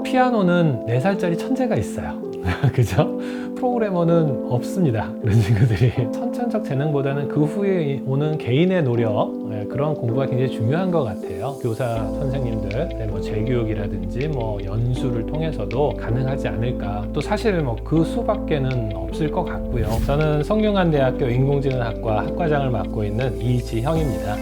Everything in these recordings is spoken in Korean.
피아노는 4살짜리 천재가 있어요. 그죠? 프로그래머는 없습니다. 그런 친구들이. 선천적 재능보다는 그 후에 오는 개인의 노력, 그런 공부가 굉장히 중요한 것 같아요. 교사 선생님들, 뭐 재교육이라든지 뭐 연수를 통해서도 가능하지 않을까. 또 사실 뭐 그 수밖에는 없을 것 같고요. 저는 성균관대학교 인공지능학과 학과장을 맡고 있는 이지형입니다.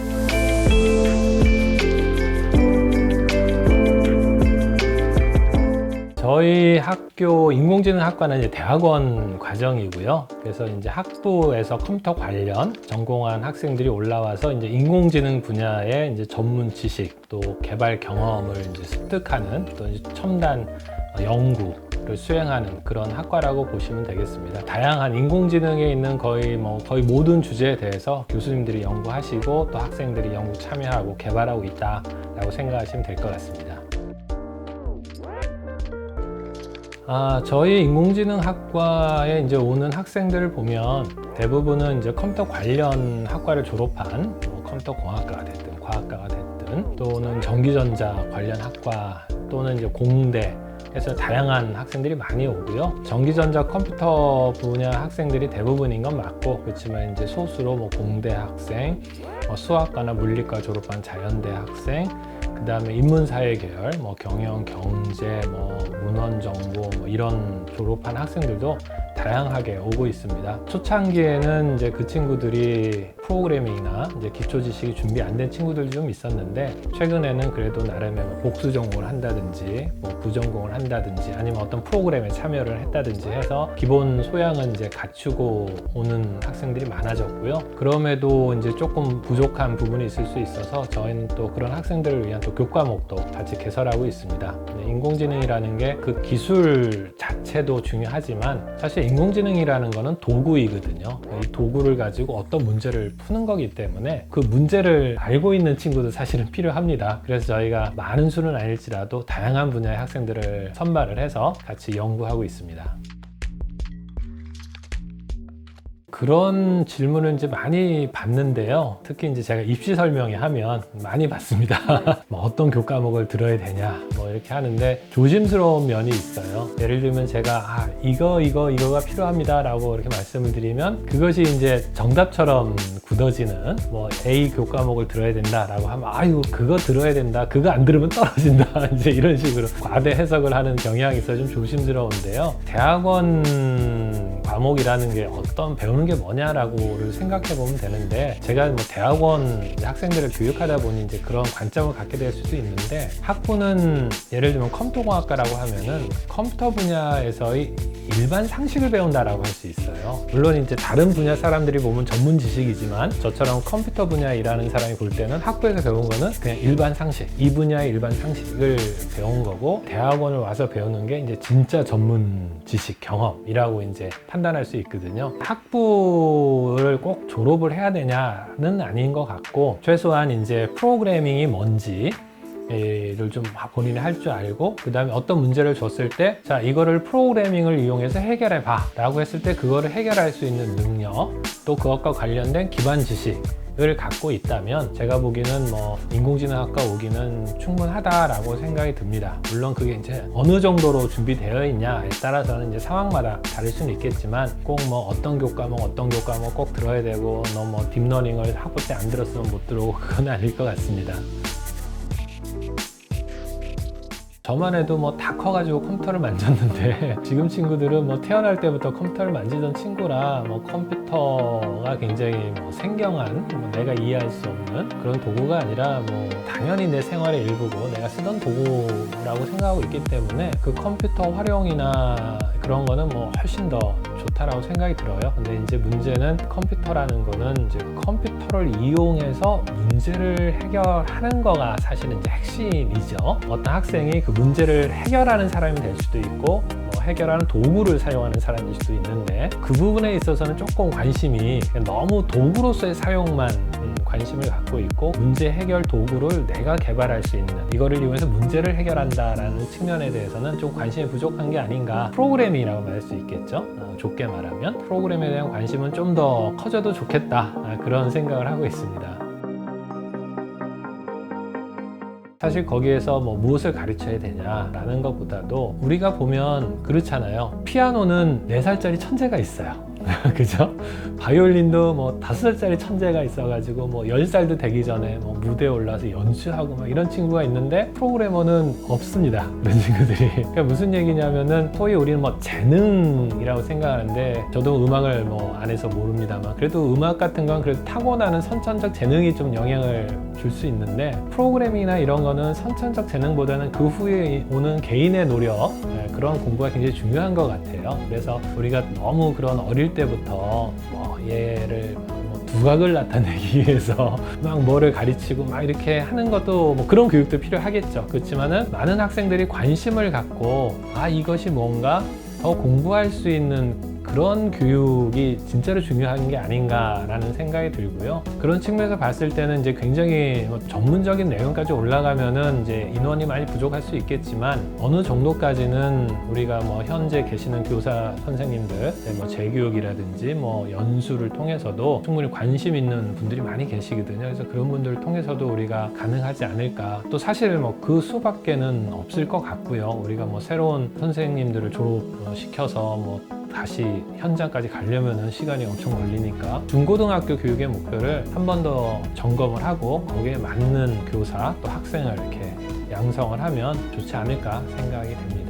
저희 학교 인공지능학과는 이제 대학원 과정이고요. 그래서 이제 학부에서 컴퓨터 관련 전공한 학생들이 올라와서 이제 인공지능 분야의 이제 전문 지식 또 개발 경험을 이제 습득하는 또 이제 첨단 연구를 수행하는 그런 학과라고 보시면 되겠습니다. 다양한 인공지능에 있는 거의 모든 주제에 대해서 교수님들이 연구하시고 또 학생들이 연구 참여하고 개발하고 있다라고 생각하시면 될 것 같습니다. 저희 인공지능학과에 이제 오는 학생들을 보면 대부분은 이제 컴퓨터 관련 학과를 졸업한 컴퓨터 공학과가 됐든 과학과가 됐든 또는 전기전자 관련 학과 또는 이제 공대 해서 다양한 학생들이 많이 오고요. 전기전자 컴퓨터 분야 학생들이 대부분인 건 맞고, 그렇지만 이제 소수로 공대 학생, 수학과나 물리과 졸업한 자연대 학생, 그 다음에 인문사회 계열, 경영, 경제, 문헌정보 이런 졸업한 학생들도 다양하게 오고 있습니다. 초창기에는 이제 그 친구들이 프로그래밍이나 이제 기초 지식이 준비 안 된 친구들도 좀 있었는데, 최근에는 그래도 나름의 복수 전공을 한다든지, 부전공을 한다든지, 아니면 어떤 프로그램에 참여를 했다든지 해서 기본 소양은 이제 갖추고 오는 학생들이 많아졌고요. 그럼에도 이제 조금 부족한 부분이 있을 수 있어서 저희는 또 그런 학생들을 위한 또 교과목도 같이 개설하고 있습니다. 인공지능이라는 게 그 기술 자체도 중요하지만 사실 인공지능이라는 거는 도구이거든요. 이 도구를 가지고 어떤 문제를 푸는 거기 때문에 그 문제를 알고 있는 친구도 사실은 필요합니다. 그래서 저희가 많은 수는 아닐지라도 다양한 분야의 학생들을 선발을 해서 같이 연구하고 있습니다. 그런 질문을 이제 많이 받는데요. 특히 이제 제가 입시 설명회 하면 많이 받습니다. 어떤 교과목을 들어야 되냐, 이렇게 하는데 조심스러운 면이 있어요. 예를 들면 제가 이거가 필요합니다 라고 이렇게 말씀을 드리면 그것이 이제 정답처럼 굳어지는 A 교과목을 들어야 된다 라고 하면 그거 들어야 된다, 그거 안 들으면 떨어진다 이제 이런 식으로 과대 해석을 하는 경향이 있어서 좀 조심스러운데요. 대학원 과목이라는 게 어떤 배우는 게 뭐냐라고를 생각해 보면 되는데, 제가 대학원 학생들을 교육하다 보니 이제 그런 관점을 갖게 될 수도 있는데, 학부는 예를 들면 컴퓨터공학과라고 하면은 컴퓨터 분야에서의 일반 상식을 배운다라고 할 수 있어요. 물론 이제 다른 분야 사람들이 보면 전문 지식이지만 저처럼 컴퓨터 분야에 일하는 사람이 볼 때는 학부에서 배운 거는 그냥 일반 상식, 이 분야의 일반 상식을 배운 거고, 대학원을 와서 배우는 게 이제 진짜 전문 지식, 경험이라고 이제 판단할 수 있거든요. 학부를 꼭 졸업을 해야 되냐는 아닌 것 같고, 최소한 이제 프로그래밍이 뭔지 를 좀 본인이 할 줄 알고, 그 다음에 어떤 문제를 줬을 때 자 이거를 프로그래밍을 이용해서 해결해 봐 라고 했을 때 그거를 해결할 수 있는 능력, 또 그것과 관련된 기반 지식을 갖고 있다면 제가 보기에는 인공지능학과 오기는 충분하다라고 생각이 듭니다. 물론 그게 이제 어느 정도로 준비되어 있냐에 따라서는 이제 상황마다 다를 수는 있겠지만, 꼭 어떤 교과목 꼭 들어야 되고 너 딥러닝을 학부 때 안 들었으면 못 들어오고 그건 아닐 것 같습니다. 저만 해도 다 커가지고 컴퓨터를 만졌는데 지금 친구들은 태어날 때부터 컴퓨터를 만지던 친구라 컴퓨터가 굉장히 생경한 내가 이해할 수 없는 그런 도구가 아니라 당연히 내 생활의 일부고 내가 쓰던 도구라고 생각하고 있기 때문에 그 컴퓨터 활용이나 그런 거는 훨씬 더 좋다라고 생각이 들어요. 근데 이제 문제는 컴퓨터라는 거는 이제 컴퓨터를 이용해서 문제를 해결하는 거가 사실은 이제 핵심이죠. 어떤 학생이 그 문제를 해결하는 사람이 될 수도 있고 해결하는 도구를 사용하는 사람일 수도 있는데, 그 부분에 있어서는 조금 관심이 너무 도구로서의 사용만 관심을 갖고 있고, 문제 해결 도구를 내가 개발할 수 있는, 이거를 이용해서 문제를 해결한다라는 측면에 대해서는 좀 관심이 부족한 게 아닌가. 프로그래밍이라고 말할 수 있겠죠. 좁게 말하면 프로그램에 대한 관심은 좀 더 커져도 좋겠다, 그런 생각을 하고 있습니다. 사실 거기에서 뭐 무엇을 가르쳐야 되냐라는 것보다도 우리가 보면 그렇잖아요. 피아노는 4살짜리 천재가 있어요. 그죠? 바이올린도 뭐 5살짜리 천재가 있어가지고 뭐 10살도 되기 전에 뭐 무대에 올라서 연주하고 막 이런 친구가 있는데 프로그래머는 없습니다. 그런 친구들이. 그러니까 무슨 얘기냐면은 소위 우리는 뭐 재능이라고 생각하는데 저도 음악을 뭐 안 해서 모릅니다만 그래도 음악 같은 건 그래도 타고나는 선천적 재능이 좀 영향을 줄 수 있는데 프로그래밍이나 이런 거는 선천적 재능보다는 그 후에 오는 개인의 노력 그런 공부가 굉장히 중요한 것 같아요. 그래서 우리가 너무 그런 어릴 때부터 뭐 얘를 뭐 두각을 나타내기 위해서 막 뭐를 가르치고 막 이렇게 하는 것도 뭐 그런 교육도 필요하겠죠. 그렇지만은 많은 학생들이 관심을 갖고 아 이것이 뭔가 더 공부할 수 있는 그런 교육이 진짜로 중요한 게 아닌가라는 생각이 들고요. 그런 측면에서 봤을 때는 이제 굉장히 전문적인 내용까지 올라가면은 이제 인원이 많이 부족할 수 있겠지만 어느 정도까지는 우리가 뭐 현재 계시는 교사 선생님들, 뭐 재교육이라든지 뭐 연수를 통해서도 충분히 관심 있는 분들이 많이 계시거든요. 그래서 그런 분들을 통해서도 우리가 가능하지 않을까. 또 사실 뭐 그 수밖에는 없을 것 같고요. 우리가 뭐 새로운 선생님들을 졸업시켜서 뭐 다시 현장까지 가려면 시간이 엄청 걸리니까 중고등학교 교육의 목표를 한 번 더 점검을 하고 거기에 맞는 교사 또 학생을 이렇게 양성을 하면 좋지 않을까 생각이 됩니다.